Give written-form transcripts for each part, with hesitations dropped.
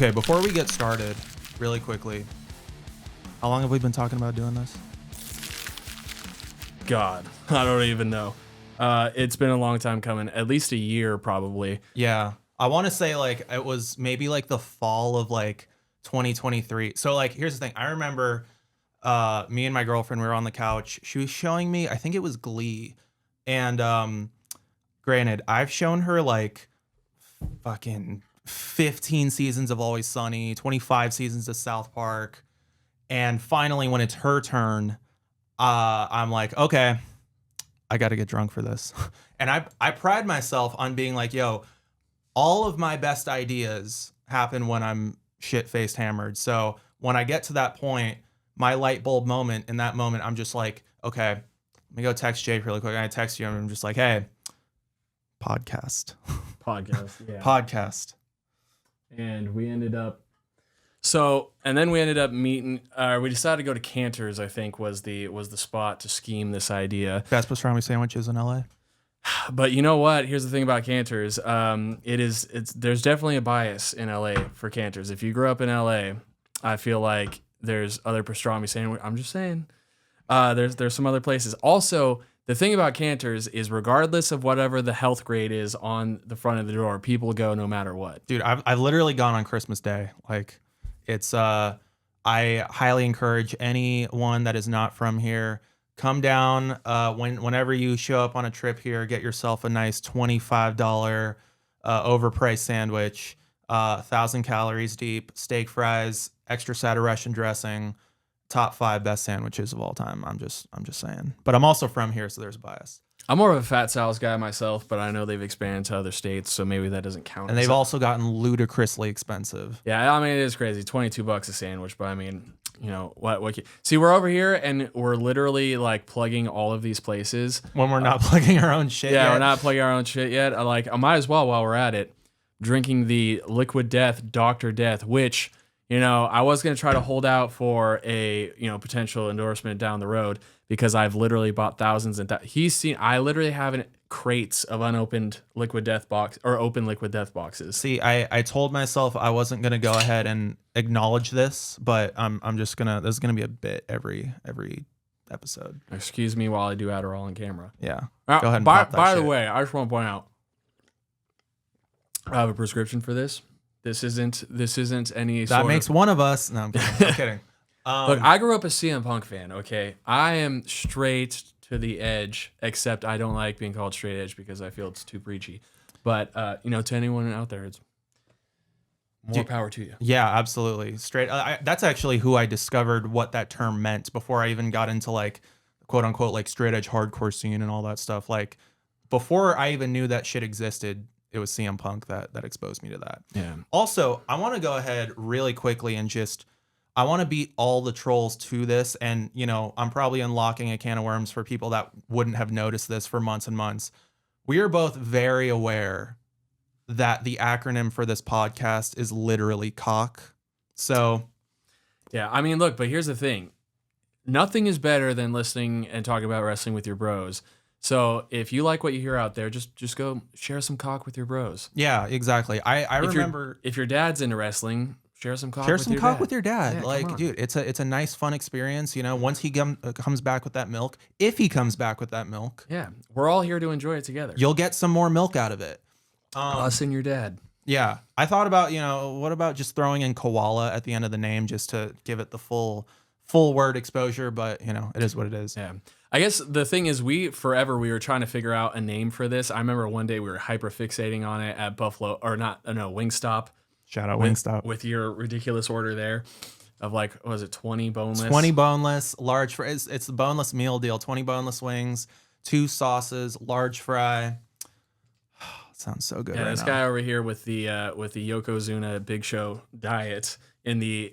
Okay, before we get started, really quickly, how long have we been talking about doing this? God, I don't even know. It's been a long time coming, at least a year probably. Yeah, I want to say like it was maybe like the fall of like 2023. So like, here's the thing. I remember me and my girlfriend, we were on the couch. She was showing me, I think it was Glee. And granted, I've shown her like fucking 15 seasons of Always Sunny, 25 seasons of South Park. And finally, when it's her turn, I'm like, okay, I got to get drunk for this. And I pride myself on being like, yo, all of my best ideas happen when I'm shit-faced hammered. So when I get to that point, my light bulb moment, in that moment, I'm just like, okay, let me go text Jake really quick. And I text you and I'm just like, hey, podcast. Yeah. Podcast. And we ended up meeting. We decided to go to Cantor's. I think was the spot to scheme this idea. Best pastrami sandwiches in LA. But you know what? Here's the thing about Cantor's. There's definitely a bias in LA for Cantor's. If you grew up in LA, I feel like there's other pastrami sandwiches. I'm just saying. There's some other places. Also, the thing about Cantor's is regardless of whatever the health grade is on the front of the door, people go no matter what. Dude, I've literally gone on Christmas Day. Like, it's I highly encourage anyone that is not from here, come down whenever you show up on a trip here, get yourself a nice $25 overpriced sandwich, 1,000 calories deep, steak fries, extra side of Russian dressing. Top 5 best sandwiches of all time. I'm just saying. But I'm also from here, so there's a bias. I'm more of a Fat Sal's guy myself, but I know they've expanded to other states, so maybe that doesn't count. And they've also gotten ludicrously expensive. Yeah, I mean, it is crazy. $22 a sandwich, but I mean, you know, what see, we're over here and we're literally like plugging all of these places. When we're not plugging our own shit yet. we're not plugging our own shit yet. I might as well, while we're at it, drinking the Liquid Death Dr. Death, which, you know, I was going to try to hold out for a, potential endorsement down the road because I've literally bought thousands and I literally have crates of unopened Liquid Death box or open Liquid Death boxes. See, I told myself I wasn't going to go ahead and acknowledge this, but I'm just going to, there's going to be a bit every episode. Excuse me while I do Adderall on camera. Yeah. Go ahead and by pop that the shit. way, I just want to point out, I have a prescription for this. This isn't any. That makes one of us. No, I'm kidding. I'm kidding. Look, I grew up a CM Punk fan. Okay, I am straight to the edge. Except I don't like being called straight edge because I feel it's too preachy. But to anyone out there, it's more power to you. Yeah, absolutely. Straight. That's actually who I discovered what that term meant before I even got into like quote unquote like straight edge hardcore scene and all that stuff. Like before I even knew that shit existed, it was CM Punk that exposed me to that. Yeah. Also, I want to go ahead really quickly and I want to beat all the trolls to this. And, I'm probably unlocking a can of worms for people that wouldn't have noticed this for months and months. We are both very aware that the acronym for this podcast is literally COCK. So. Yeah, I mean, look, but here's the thing. Nothing is better than listening and talking about wrestling with your bros. So if you like what you hear out there, just go share some cock with your bros. Yeah, exactly. I remember if your dad's into wrestling, share some cock. With your dad. Yeah, like, dude, it's a nice fun experience. Once he comes back with that milk, if he comes back with that milk, yeah, we're all here to enjoy it together. You'll get some more milk out of it. Us and your dad. Yeah, I thought about what about just throwing in koala at the end of the name just to give it the full word exposure, but it is what it is. Yeah. I guess the thing is we were trying to figure out a name for this. I remember one day we were hyper fixating on it at Wingstop. Shout out Wingstop. With your ridiculous order there of like, what was it, 20 boneless? 20 boneless, large fry. It's the boneless meal deal. 20 boneless wings, 2 sauces, large fry. Sounds so good. Yeah, right this now. guy over here with the Yokozuna Big Show diet in the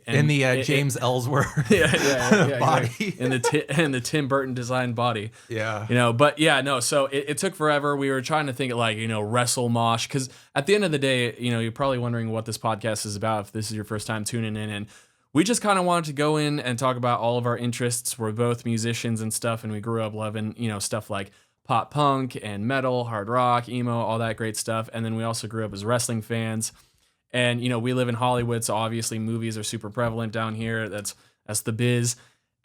James Ellsworth body in the Tim Burton designed body. Yeah. But yeah, no. So it took forever. We were trying to think like Wrestle Mosh, because at the end of the day, you're probably wondering what this podcast is about if this is your first time tuning in, and we just kind of wanted to go in and talk about all of our interests. We're both musicians and stuff, and we grew up loving stuff like pop punk and metal, hard rock, emo, all that great stuff. And then we also grew up as wrestling fans. And we live in Hollywood, so obviously movies are super prevalent down here. That's the biz.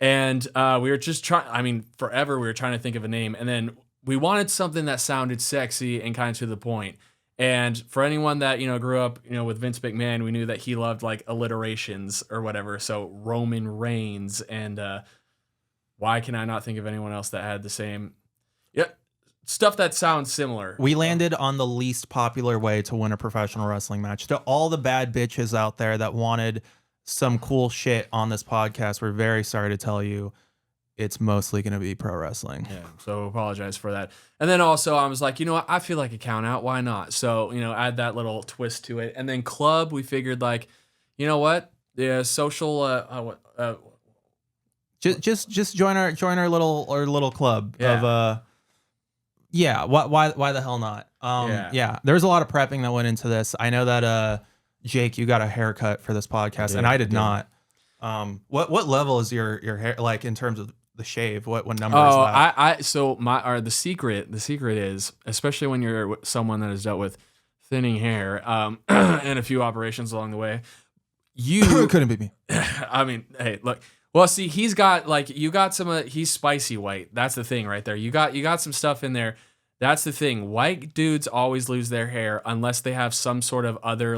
And we were just trying. I mean, forever we were trying to think of a name, and then we wanted something that sounded sexy and kind of to the point. And for anyone that grew up with Vince McMahon, we knew that he loved like alliterations or whatever. So Roman Reigns, and why can I not think of anyone else that had the same? Yeah, stuff that sounds similar. We landed on the least popular way to win a professional wrestling match. To all the bad bitches out there that wanted some cool shit on this podcast, we're very sorry to tell you it's mostly going to be pro wrestling. Yeah, so apologize for that. And then also I was like, what? I feel like a count out. Why not? So, add that little twist to it. And then club, we figured like, what? Yeah, social Just join our little club Yeah. of why the hell not? Yeah. There was a lot of prepping that went into this. I know that Jake, you got a haircut for this podcast, and I did not. What level is your hair like in terms of the shave? What number is that? So the secret is, especially when you're someone that has dealt with thinning hair and a few operations along the way, you couldn't be me. I mean, hey, look. Well, see, he's got you got some. He's spicy white. That's the thing right there. You got some stuff in there. That's the thing. White dudes always lose their hair unless they have some sort of other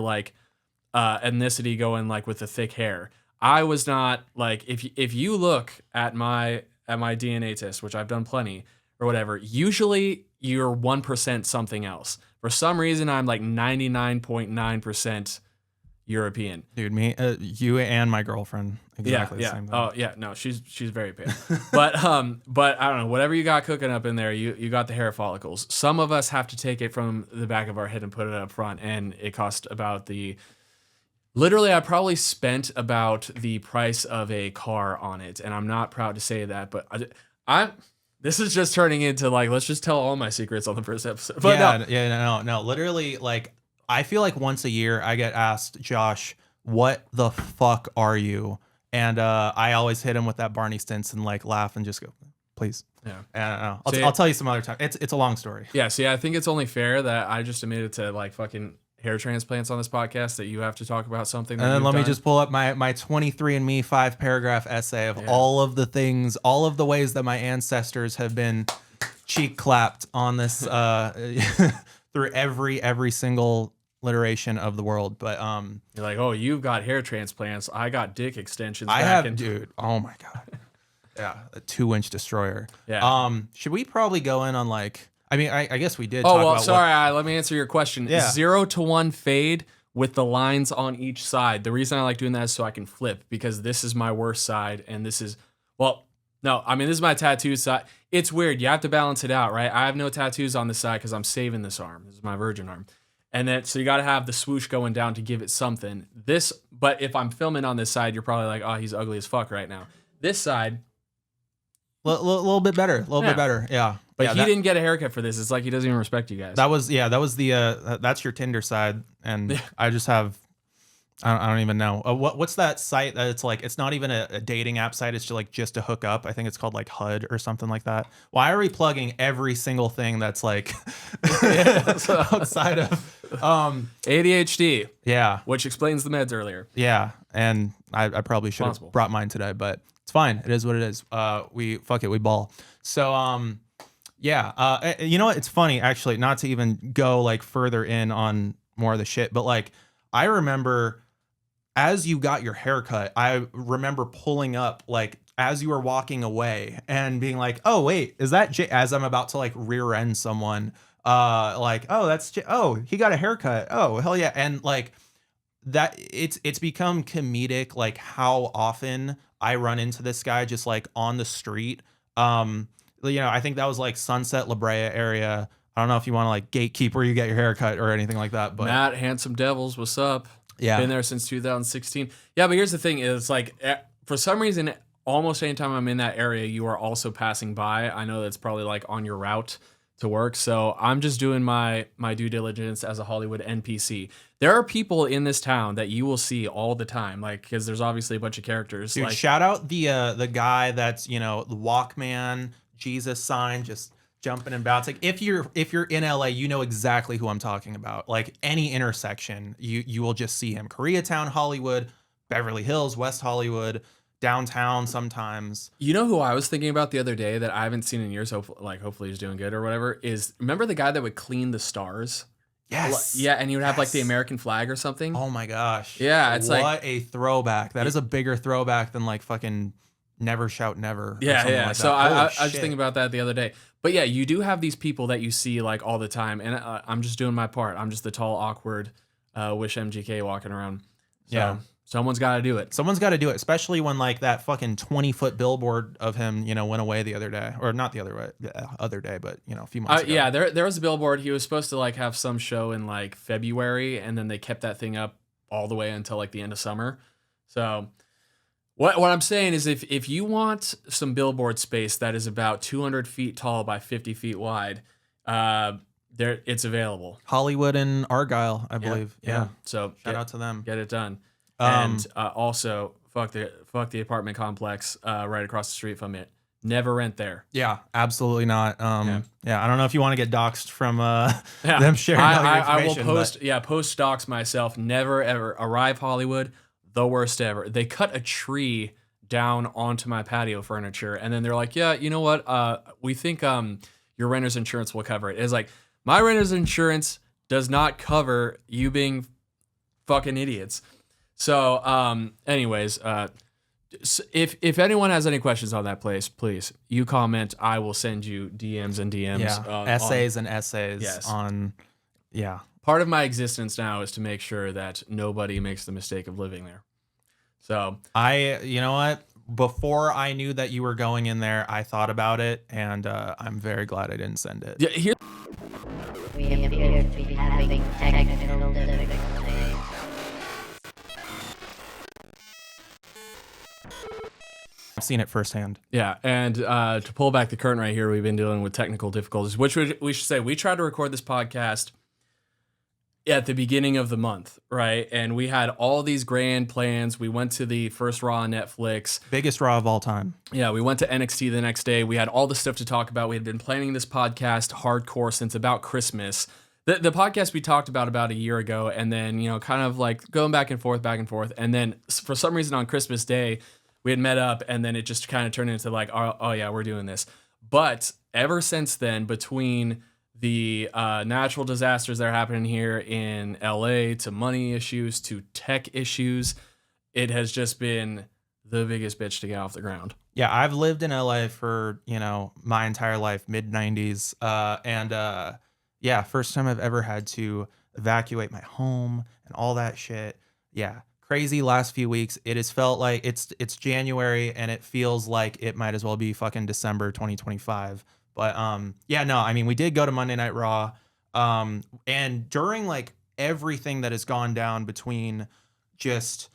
ethnicity going with the thick hair. I was not if you look at my DNA test, which I've done plenty or whatever. Usually you're 1% something else. For some reason, I'm 99.9% European. Dude, me, you and my girlfriend, exactly the same thing. Oh yeah, no, she's very pale. but I don't know, whatever you got cooking up in there, you got the hair follicles. Some of us have to take it from the back of our head and put it up front, and it cost about literally I probably spent about the price of a car on it, and I'm not proud to say that, but this is just turning into let's just tell all my secrets on the first episode. But no, literally I feel like once a year I get asked, Josh, what the fuck are you? And I always hit him with that Barney Stinson laugh and just go, please. Yeah. And I'll tell you some other time. It's a long story. Yeah. See, I think it's only fair that I just admitted to fucking hair transplants on this podcast that you have to talk about something. And then let me just pull up my 23andMe 5-paragraph essay of all of the things, all of the ways that my ancestors have been cheek clapped on this through every single iteration of the world. But you're like, oh, you've got hair transplants, I got dick extensions. Dude, oh my god. Yeah, a 2-inch destroyer. Yeah. Should we probably go in on I guess we did let me answer your question. Yeah. 0 to 1 fade with the lines on each side. The reason I like doing that is so I can flip, because this is my worst side and this is this is my tattoo side. It's weird. You have to balance it out, right? I have no tattoos on this side because I'm saving this arm. This is my virgin arm. And then, so you got to have the swoosh going down to give it something. But if I'm filming on this side, you're probably like, oh, he's ugly as fuck right now. This side, little bit better, bit better. Yeah. But he didn't get a haircut for this. It's like he doesn't even respect you guys. That was the that's your Tinder side, and I just have I don't even know what's that site that it's not even a dating app site. It's just to hook up. I think it's called HUD or something like that. Why are we plugging every single thing that's outside of ADHD? Yeah, which explains the meds earlier. Yeah, and I probably should have brought mine today, but it's fine. It is what it is. We ball. So you know what? It's funny actually, not to even go further in on more of the shit, but I remember as you got your haircut, I remember pulling up as you were walking away and being like, oh wait, is that Jay? As I'm about to rear end someone, oh, that's Jay. Oh, he got a haircut. Oh, hell yeah. And that it's become comedic, how often I run into this guy just on the street. I think that was Sunset La Brea area. I don't know if you want to gatekeep where you get your haircut or anything like that. But Matt, Handsome Devils, what's up? Yeah. Been there since 2016. Yeah, but here's the thing is for some reason, almost anytime I'm in that area, you are also passing by. I know that's probably on your route to work. So I'm just doing my due diligence as a Hollywood NPC. There are people in this town that you will see all the time, because there's obviously a bunch of characters. Dude, shout out the guy that's, the Walkman Jesus sign, just jumping and bouncing. If you're in LA, you know exactly who I'm talking about. Like any intersection, you will just see him. Koreatown, Hollywood, Beverly Hills, West Hollywood, downtown sometimes. You know who I was thinking about the other day that I haven't seen in years, hopefully he's doing good or whatever, is remember the guy that would clean the stars? Yes. Yeah, and he would have like the American flag or something. Oh my gosh. Yeah, it's what like a throwback. That is a bigger throwback than like fucking Never Shout Never. Yeah, yeah. Like so that. I was thinking about that the other day. But yeah, you do have these people that you see like all the time, and I'm just doing my part. I'm just the tall, awkward Wish MGK walking around. So, yeah. Someone's got to do it. Someone's got to do it, especially when like that fucking 20-foot billboard of him, went away the other day, or not the other day, but a few months ago. Yeah, there was a billboard. He was supposed to like have some show in like February, and then they kept that thing up all the way until like the end of summer. So what I'm saying is, if you want some billboard space that is about 200 feet tall by 50 feet wide, it's available. Hollywood and Argyle, I believe. Yeah. So shout out to them. Get it done. And also, fuck the apartment complex right across the street from it. Never rent there. Yeah, absolutely not. Yeah, I don't know if you want to get doxxed from them sharing all your information. I will post dox myself. Never ever arrive Hollywood. The worst ever. They cut a tree down onto my patio furniture, and then they're like, "Yeah, you know what? We think your renter's insurance will cover it." It's like my renter's insurance does not cover you being fucking idiots. So, anyways, if anyone has any questions on that place, please, you comment. I will send you DMs and DMs. Yeah, essays and essays on, Part of my existence now is to make sure that nobody makes the mistake of living there. So you know what? Before I knew that you were going in there, I thought about it, and I'm very glad I didn't send it. Yeah, We appear to be having technical difficulties. I've seen it firsthand. Yeah, and to pull back the curtain right here, we've been dealing with technical difficulties, which we should say. We tried to record this podcast at the beginning of the month, right? And we had all these grand plans. We went to the first Raw on Netflix. Biggest Raw of all time. Yeah, we went to NXT the next day. We had all the stuff to talk about. We had been planning this podcast hardcore since about Christmas. The podcast we talked about a year ago, and then, kind of like going back and forth. And then for some reason on Christmas Day, we had met up, and then it just kind of turned into like, oh yeah, we're doing this. But ever since then, between the natural disasters that are happening here in LA, to money issues, to tech issues, it has just been the biggest bitch to get off the ground. Yeah, I've lived in LA for, my entire life, mid-90s. Yeah, first time I've ever had to evacuate my home and all that shit. Yeah, crazy last few weeks. It has felt like it's January, and it feels like it might as well be fucking December 2025. But we did go to Monday Night Raw. And during like everything that has gone down between just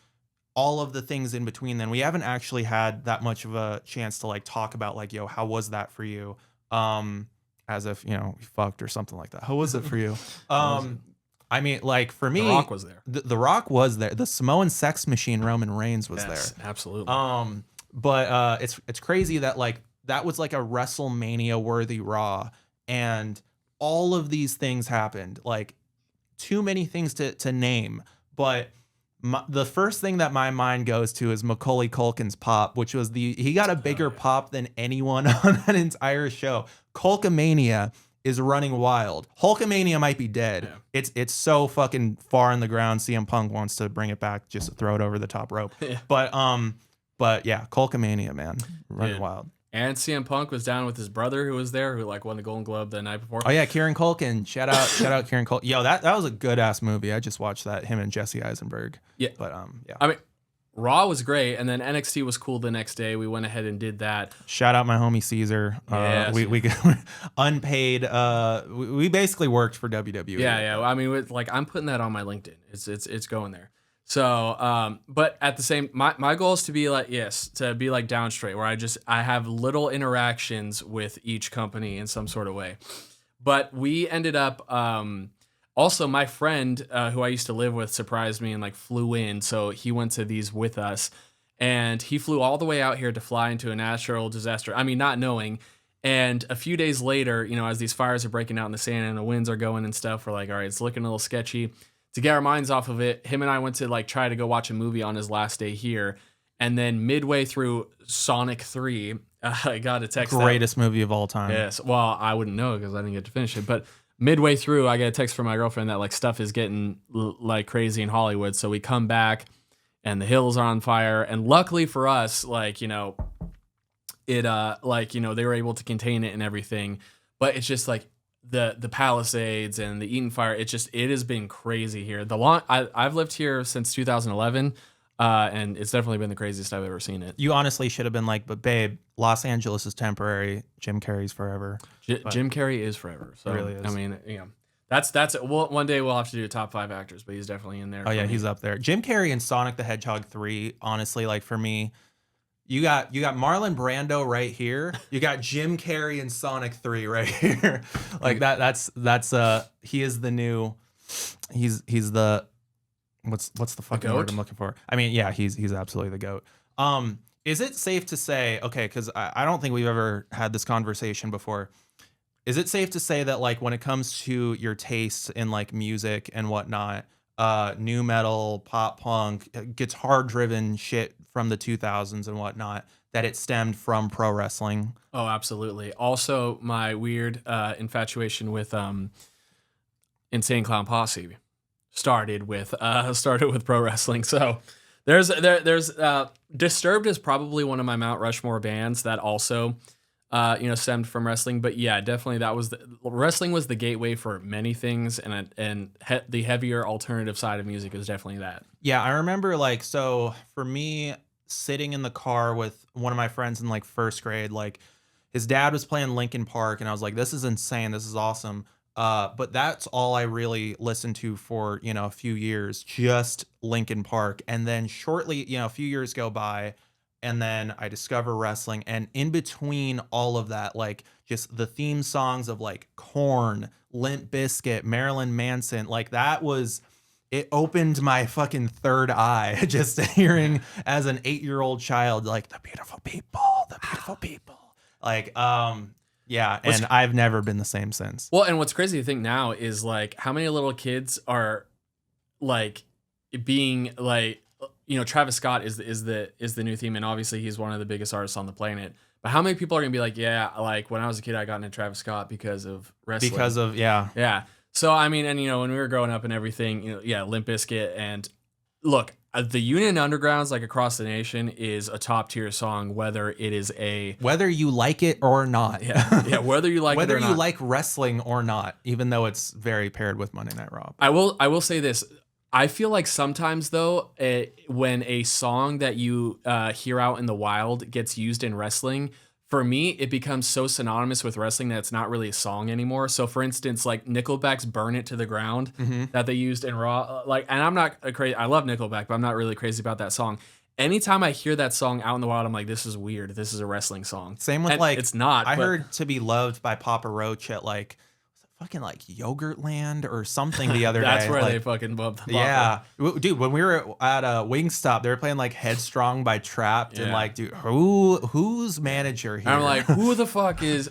all of the things in between, then we haven't actually had that much of a chance to like talk about like, yo, how was that for you? As if, you fucked or something like that. How was it for you? Like for me, The Rock was there. The Rock was there. The Samoan sex machine Roman Reigns was Yes, there. absolutely. But it's crazy that like that was like a WrestleMania worthy Raw, and all of these things happened. Like too many things to name, but the first thing that my mind goes to is Macaulay Culkin's pop, which was he got a bigger pop than anyone on that entire show. Culkamania is running wild. Hulkamania might be dead. Yeah. It's so fucking far in the ground. CM Punk wants to bring it back just to throw it over the top rope. Yeah. But yeah, Culkamania, man, running wild. And CM Punk was down with his brother who was there, who like won the Golden Globe the night before. Oh yeah, Kieran Culkin. Shout out Kieran Culkin. Yo, that was a good ass movie. I just watched that, him and Jesse Eisenberg. Yeah. But yeah. I mean, Raw was great, and then NXT was cool the next day. We went ahead and did that. Shout out my homie Caesar. We unpaid. We basically worked for WWE. Yeah. I mean, I'm putting that on my LinkedIn. It's going there. So, but at the same, my goal is to be like down straight, where I have little interactions with each company in some sort of way. But we ended up, also my friend, who I used to live with, surprised me and like flew in. So he went to these with us, and he flew all the way out here to fly into a natural disaster. I mean, not knowing. And a few days later, you know, as these fires are breaking out in the sand and the winds are going and stuff, we're like, all right, it's looking a little sketchy. To get our minds off of it, him and I went to like try to go watch a movie on his last day here. And then midway through Sonic 3, I got a text. Greatest movie of all time. Yes. Well, I wouldn't know because I didn't get to finish it. But midway through, I get a text from my girlfriend that like stuff is getting like crazy in Hollywood. So we come back and the hills are on fire. And luckily for us, like, you know, it like, you know, they were able to contain it and everything, but it's just like the Palisades and the Eaton fire, it has been crazy here. I've lived here since 2011, and it's definitely been the craziest I've ever seen it. You honestly should have been like, but babe, Los Angeles is temporary, Jim Carrey's forever. Jim Carrey is forever. So it really is. I mean, you know, that's one day we'll have to do top 5 actors, but he's definitely in there. Oh yeah, he's up there. Jim Carrey and Sonic the Hedgehog 3, honestly, like for me, you got Marlon Brando right here. You got Jim Carrey and Sonic 3 right here. Like that's he is the new he's the what's the fucking word I'm looking for? I mean, yeah, he's absolutely the GOAT. Is it safe to say, okay, because I don't think we've ever had this conversation before. Is it safe to say that like when it comes to your tastes in like music and whatnot, new metal, pop punk, guitar driven shit from the 2000s and whatnot, that it stemmed from pro wrestling? Oh, absolutely. Also, my weird infatuation with Insane Clown Posse started with pro wrestling. So there's Disturbed is probably one of my Mount Rushmore bands that also stemmed from wrestling. But yeah, definitely wrestling was the gateway for many things, and the heavier alternative side of music is definitely that. Yeah, I remember like, so for me, sitting in the car with one of my friends in like first grade, like his dad was playing Linkin Park, and I was like, this is insane, this is awesome. But that's all I really listened to for, you know, a few years, just Linkin Park. And then shortly, you know, a few years go by, and then I discover wrestling, and in between all of that, like just the theme songs of like Korn, Limp Bizkit, Marilyn Manson, like it opened my fucking third eye just hearing as an 8-year-old child, like the beautiful people. Like, yeah. And I've never been the same since. Well, and what's crazy to think now is like how many little kids are like being like, you know, Travis Scott is the new theme, and obviously he's one of the biggest artists on the planet. But how many people are gonna be like, yeah, like when I was a kid, I got into Travis Scott because of wrestling. Yeah. So I mean, and you know, when we were growing up and everything, you know, yeah, Limp Bizkit, and look, the Union Underground's like Across the Nation is a top tier song, whether you like it or not. Yeah, whether you like whether it or you not. like wrestling or not, even though it's very paired with Monday Night Raw. I will say this. I feel like sometimes though, when a song that you hear out in the wild gets used in wrestling, for me, it becomes so synonymous with wrestling that it's not really a song anymore. So for instance, like Nickelback's Burn It to the Ground that they used in Raw, like, and I'm not crazy. I love Nickelback, but I'm not really crazy about that song. Anytime I hear that song out in the wild, I'm like, this is weird. This is a wrestling song. Same with like, it's not. I heard To Be Loved by Papa Roach at like, fucking like Yogurtland or something the other day. That's where like, they fucking bumped the yeah. Dude, when we were at Wingstop, they were playing like Headstrong by Trapped, and like, dude, who's manager here? And I'm like, who the fuck is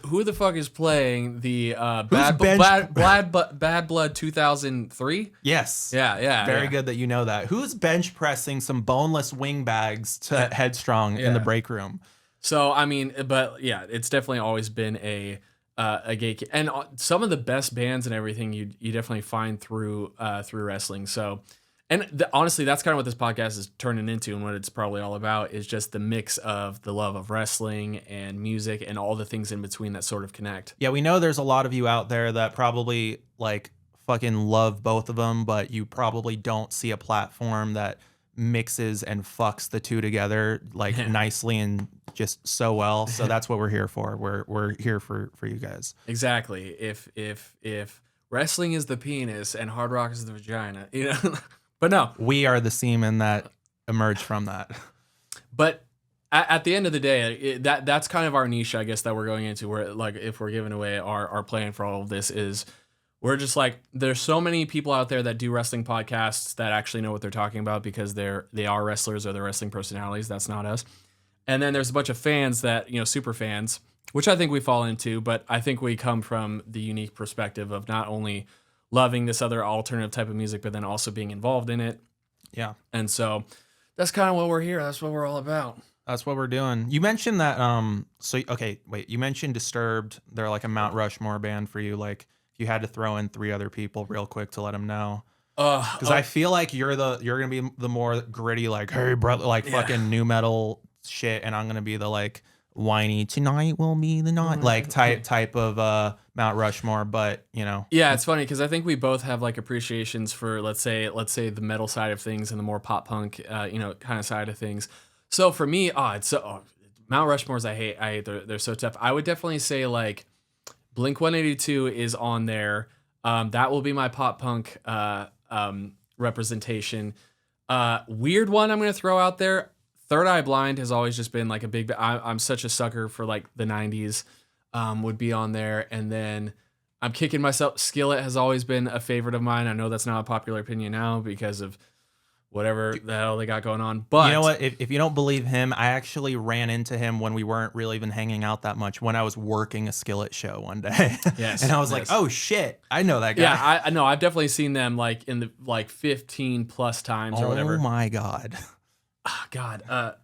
playing the Bad Blood 2003? Yes. Yeah. Very good that you know that. Who's bench pressing some boneless wing bags to Headstrong in the break room? So I mean, but yeah, it's definitely always been a gate, and some of the best bands and everything you definitely find through wrestling. So, and honestly, that's kind of what this podcast is turning into, and what it's probably all about is just the mix of the love of wrestling and music and all the things in between that sort of connect. Yeah, we know there's a lot of you out there that probably like fucking love both of them, but you probably don't see a platform that mixes and fucks the two together like nicely and just so well. So that's what we're here for. We're here for you guys. Exactly. If wrestling is the penis and hard rock is the vagina, you know. But no, we are the semen that emerged from that. But at the end of the day, that's kind of our niche, I guess, that we're going into. Where like if we're giving away our plan for all of this is, we're just like, there's so many people out there that do wrestling podcasts that actually know what they're talking about because they are wrestlers or they're wrestling personalities. That's not us. And then there's a bunch of fans that, super fans, which I think we fall into, but I think we come from the unique perspective of not only loving this other alternative type of music, but then also being involved in it. Yeah. And so that's kind of what we're here. That's what we're all about. That's what we're doing. You mentioned that, you mentioned Disturbed. They're like a Mount Rushmore band for you. Like, if you had to throw in 3 other people real quick to let them know. Because I feel like you're gonna be the more gritty, like, hey brother, like fucking new metal shit, and I'm gonna be the like whiny tonight will be the night, like type of Mount Rushmore. But yeah, it's funny because I think we both have like appreciations for let's say the metal side of things and the more pop punk kind of side of things. So for me, Mount Rushmores I hate. They're so tough. I would definitely say like Blink 182 is on there. That will be my pop punk representation. Weird one I'm going to throw out there. Third Eye Blind has always just been like a big. I'm such a sucker for like the 90s. Would be on there, and then I'm kicking myself. Skillet has always been a favorite of mine. I know that's not a popular opinion now because of whatever the hell they got going on. But you know what? If you don't believe him, I actually ran into him when we weren't really even hanging out that much, when I was working a Skillet show one day. Yes. And I was like, oh shit, I know that guy. Yeah, I know. I've definitely seen them like in the like 15 plus times or whatever. Oh my God. Oh, God. I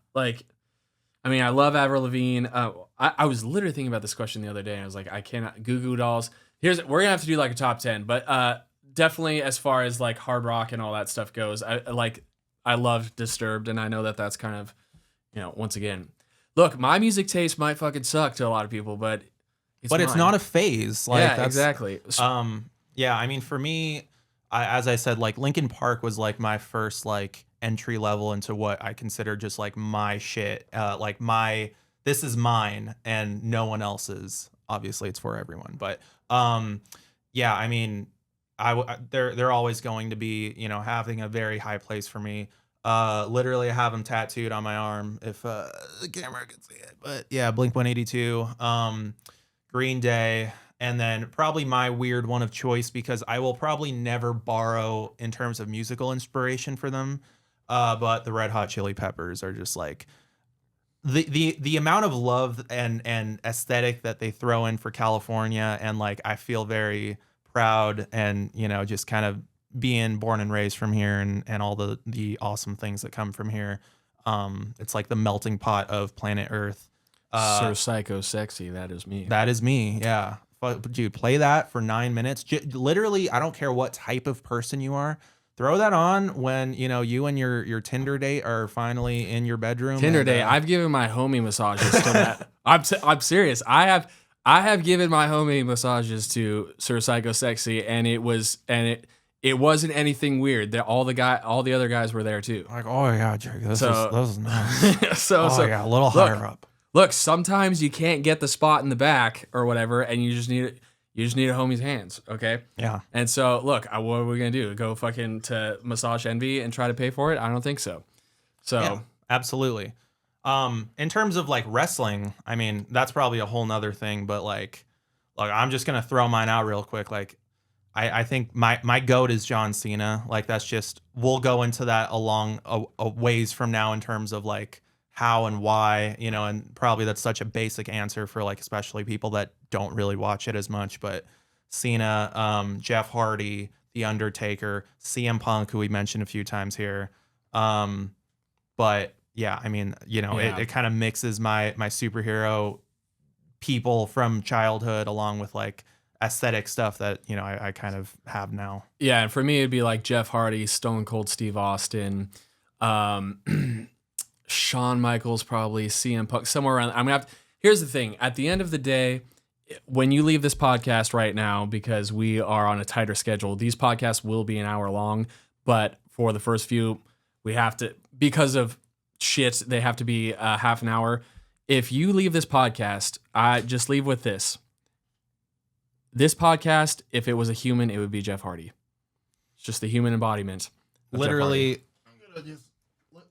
mean, I love Avril Lavigne. I was literally thinking about this question the other day, and I was like, I cannot. Goo Goo Dolls. We're gonna have to do like a top 10, but definitely as far as like hard rock and all that stuff goes, I love Disturbed, and I know that that's kind of, once again, look, my music taste might fucking suck to a lot of people, but it's not a phase. Like, yeah, exactly. Yeah, I mean, for me, as I said, like Linkin Park was like my first like entry level into what I consider just like my shit, this is mine and no one else's. Obviously, it's for everyone, but yeah, I mean, they're always going to be having a very high place for me. Literally, I have them tattooed on my arm if the camera can see it. But yeah, Blink 182, Green Day. And then probably my weird one of choice, because I will probably never borrow in terms of musical inspiration for them. But the Red Hot Chili Peppers are just like the amount of love and aesthetic that they throw in for California. And like, I feel very proud and, just kind of being born and raised from here and all the awesome things that come from here. It's like the melting pot of planet Earth. Sir Psycho Sexy. That is me. That is me. Yeah. Dude, play that for 9 minutes. Literally, I don't care what type of person you are. Throw that on when you and your Tinder date are finally in your bedroom. Tinder date. I've given my homie massages to that. I'm serious. I have given my homie massages to Sir Psycho Sexy, and it wasn't anything weird. All the other guys were there too. Like, oh yeah, Jake, this is nice. Yeah, a little higher up. Look, sometimes you can't get the spot in the back or whatever, and you just need a homie's hands, okay? Yeah. And so, look, what are we gonna do? Go fucking to Massage Envy and try to pay for it? I don't think so. So yeah, absolutely. In terms of like wrestling, I mean, that's probably a whole nother thing. But like, I'm just gonna throw mine out real quick. Like, I think my GOAT is John Cena. Like, that's just, we'll go into that along a ways from now in terms of like how and why, and probably that's such a basic answer for like, especially people that don't really watch it as much, but Cena, Jeff Hardy, The Undertaker, CM Punk, who we mentioned a few times here. But yeah, I mean, it kind of mixes my superhero people from childhood along with like aesthetic stuff that, I kind of have now. Yeah. And for me, it'd be like Jeff Hardy, Stone Cold Steve Austin, Shawn Michaels, probably CM Punk, somewhere around. Here's the thing. At the end of the day, when you leave this podcast right now, because we are on a tighter schedule, these podcasts will be an hour long, but for the first few, we have to, because of shit, they have to be half an hour. If you leave this podcast, I just leave with this. This podcast, if it was a human, it would be Jeff Hardy. It's just the human embodiment. Literally, I'm gonna just look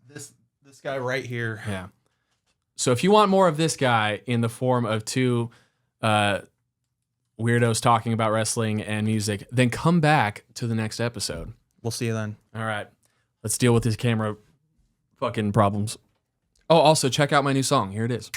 this guy right here. Yeah. So if you want more of this guy in the form of two weirdos talking about wrestling and music, then come back to the next episode. We'll see you then. All right. Let's deal with his camera fucking problems. Oh, also check out my new song. Here it is.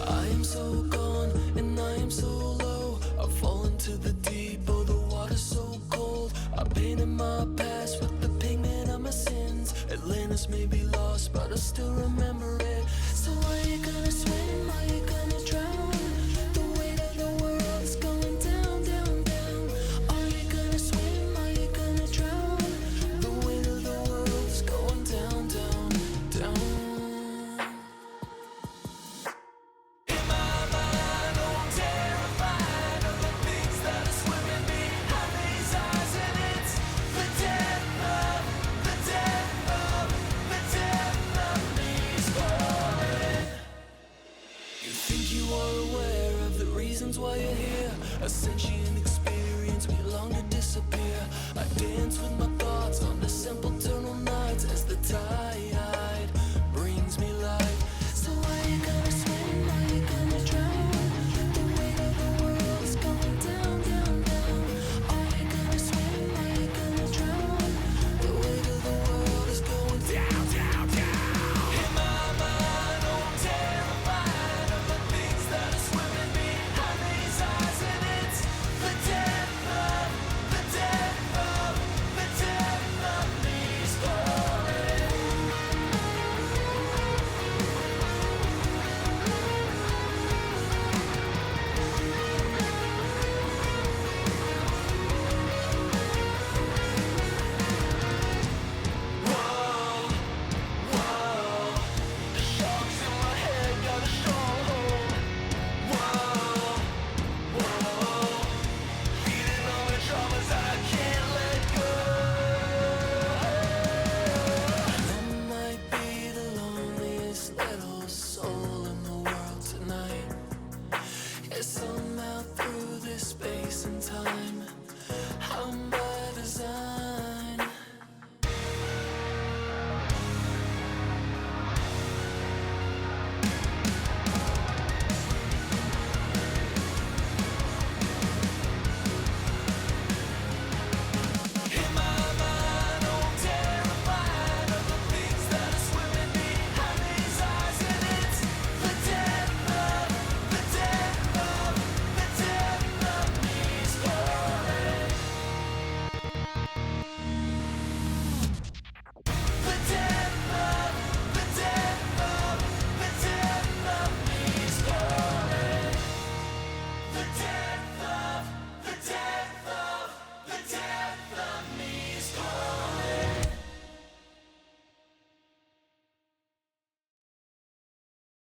I am so gone and I am so low. I've fallen to the deep, oh the water's so cold. I painted my past with the pigment of my sins. Atlantis may be lost, but I still remember it. So are you gonna swim? Are you gonna drown? The weight of the world is going down, down, down. Are you gonna swim? Are you gonna drown? The weight of the world is going down, down, down. Why you're here, a sentient experience, we long to disappear. I dance with my thoughts on the simple eternal nights as the tide brings me life. So are you gonna swim? Are you gonna drown? The weight of the world is going down, down, down. Are you gonna swim? Are you gonna drown? The weight of the world is going down, down, down. In my mind, oh, I'm terrified of the things that are swimming behind these eyes, and it's the depth of me scoring. Whoa, whoa, the sharks in my head got a stronghold. Whoa, whoa, feeding on the traumas I can't let go. I might be the loneliest little soul in the world tonight. Yet somehow through this space and time, I'm by design. In my mind, oh, I'm terrified of the things that are swimming behind these eyes, and it's the depth of me scoring.